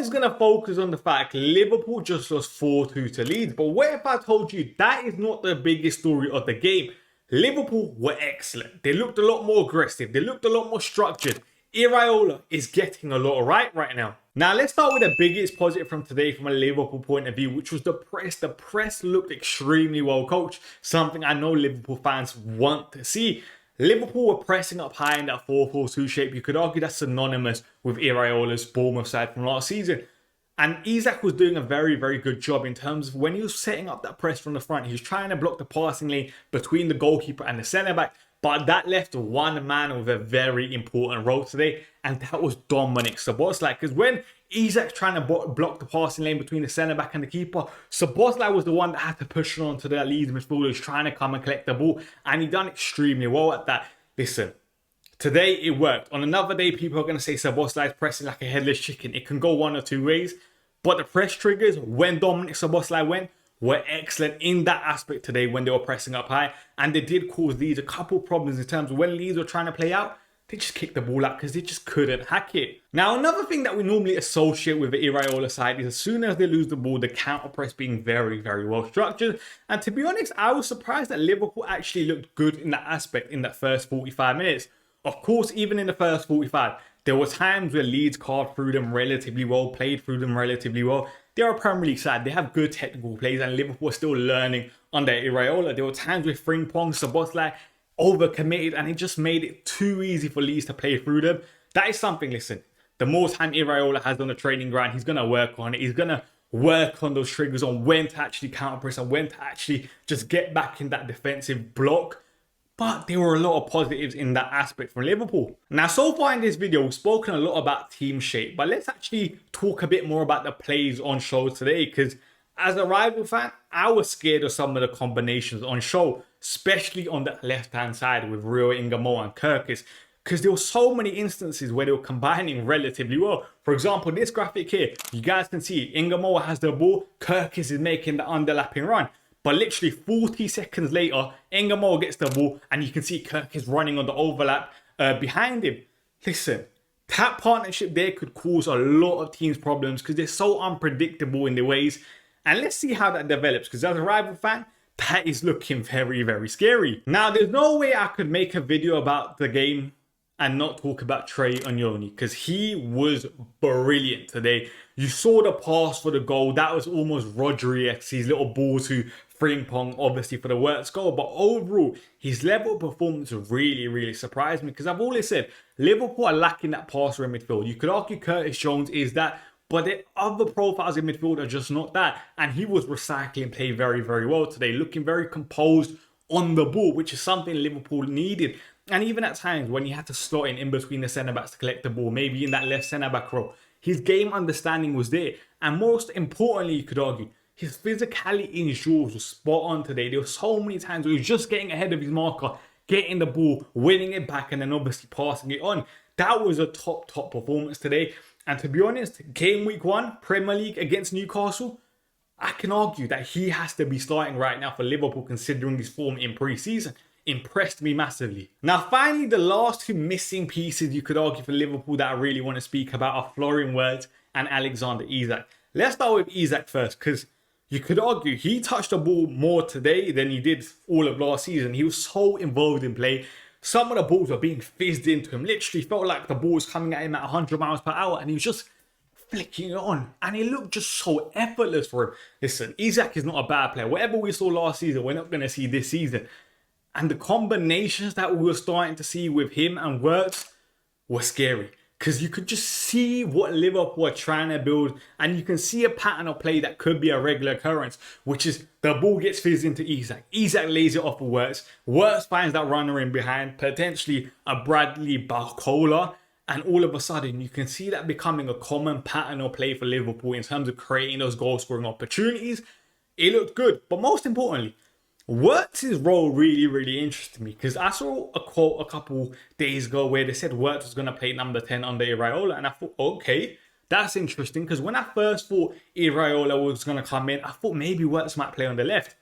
is going to focus on the fact Liverpool just lost 4-2 to Leeds. But what if I told you that is not the biggest story of the game? Liverpool were excellent. They looked a lot more aggressive. They looked a lot more structured. Iraola is getting a lot right now. Now, let's start with the biggest positive from today from a Liverpool point of view, which was the press. The press looked extremely well coached, something I know Liverpool fans want to see. Liverpool were pressing up high in that 4-4-2 shape. You could argue that's synonymous with Iraola's Bournemouth side from last season. And Isak was doing a very, very good job in terms of when he was setting up that press from the front. He was trying to block the passing lane between the goalkeeper and the centre-back. But that left one man with a very important role today, and that was Dominic Szoboszlai. Because when Isak's trying to block the passing lane between the centre-back and the keeper, Szoboszlai was the one that had to push it on to the Leeds midfielders trying to come and collect the ball, and he done extremely well at that. Listen, today it worked. On another day, people are going to say Szoboszlai is pressing like a headless chicken. It can go one or two ways. But the press triggers, when Dominic Szoboszlai went, were excellent in that aspect today when they were pressing up high. And they did cause Leeds a couple problems in terms of when Leeds were trying to play out, they just kicked the ball out because they just couldn't hack it. Now, another thing that we normally associate with the Iraola side is as soon as they lose the ball, the counter press being very, very well structured. And to be honest, I was surprised that Liverpool actually looked good in that aspect in that first 45 minutes. Of course, even in the first 45, there were times where Leeds carved through them relatively well, played through them relatively well. They're a Premier League side. They have good technical plays, and Liverpool are still learning under Iraola. There were times with Frimpong, Szoboszlai overcommitted, and it just made it too easy for Leeds to play through them. That is something, listen, the more time Iraola has on the training ground, he's going to work on it. He's going to work on those triggers on when to actually counter press and when to actually just get back in that defensive block. But there were a lot of positives in that aspect from Liverpool. Now, so far in this video, we've spoken a lot about team shape, but let's actually talk a bit more about the plays on show today, because as a rival fan, I was scared of some of the combinations on show, especially on the left-hand side with Rio Ingamo and Kirkis, because there were so many instances where they were combining relatively well. For example, this graphic here, you guys can see Ingamo has the ball, Kirkis is making the underlapping run. But literally 40 seconds later, Ingamo gets the ball and you can see Kirk is running on the overlap behind him. Listen, that partnership there could cause a lot of teams problems because they're so unpredictable in their ways. And let's see how that develops, because as a rival fan, that is looking very, very scary. Now, there's no way I could make a video about the game and not talk about Trey Andoni, because he was brilliant today. You saw the pass for the goal. That was almost Rodri-esque, his little ball to Frimpong, obviously for the worst goal. But overall, his level of performance really, really surprised me, because I've always said Liverpool are lacking that passer in midfield. You could argue Curtis Jones is that, but the other profiles in midfield are just not that. And he was recycling play very, very well today, looking very composed on the ball, which is something Liverpool needed. And even at times when he had to slot in between the centre-backs to collect the ball, maybe in that left centre-back role, his game understanding was there. And most importantly, you could argue, his physicality in his jaws was spot on today. There were so many times where he was just getting ahead of his marker, getting the ball, winning it back, and then obviously passing it on. That was a top performance today. And to be honest, game week 1, Premier League against Newcastle, I can argue that he has to be starting right now for Liverpool considering his form in pre-season. Impressed me massively. Now, finally, the last two missing pieces you could argue for Liverpool that I really want to speak about are Florian Wirtz and Alexander Isak. Let's start with Isak first, because you could argue he touched the ball more today than he did all of last season. He was so involved in play. Some of the balls were being fizzed into him. Literally felt like the ball was coming at him at 100 miles per hour and he was just flicking it on. And it looked just so effortless for him. Listen, Isak is not a bad player. Whatever we saw last season, we're not going to see this season. And the combinations that we were starting to see with him and Wirtz were scary. Because you could just see what Liverpool are trying to build. And you can see a pattern of play that could be a regular occurrence. Which is the ball gets fizzed into Isak. Isak lays it off for Wirtz. Wirtz finds that runner in behind. Potentially a Bradley Barcola. And all of a sudden, you can see that becoming a common pattern of play for Liverpool in terms of creating those goal-scoring opportunities. It looked good. But most importantly, Wirtz's role really interested me, because I saw a quote a couple days ago where they said Wirtz was going to play number 10 under Iraola, and I thought, okay, that's interesting, because when I first thought Iraola was going to come in, I thought maybe Wirtz might play on the left,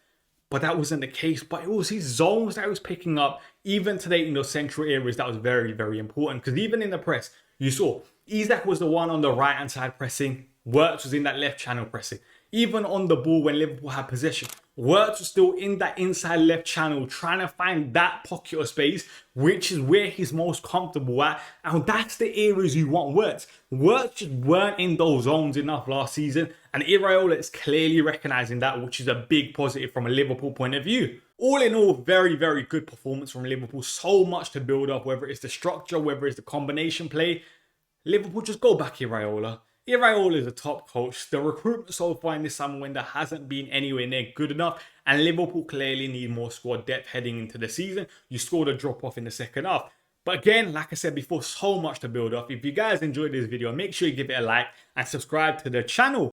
but that wasn't the case. But it was his zones that he was picking up, even today in those central areas, that was very important, because even in the press, you saw Isak was the one on the right-hand side pressing, Wirtz was in that left channel pressing. Even on the ball when Liverpool had possession, Wirtz was still in that inside left channel trying to find that pocket of space, which is where he's most comfortable at. And that's the areas you want Wirtz. Wirtz just weren't in those zones enough last season. And Iraola is clearly recognising that, which is a big positive from a Liverpool point of view. All in all, very, very good performance from Liverpool. So much to build up, whether it's the structure, whether it's the combination play. Liverpool, just go back Iraola. Iraola is a top coach. The recruitment so far in this summer window hasn't been anywhere near good enough, and Liverpool clearly need more squad depth heading into the season. You scored a drop off in the second half. But again, like I said before, so much to build up. If you guys enjoyed this video, make sure you give it a like and subscribe to the channel.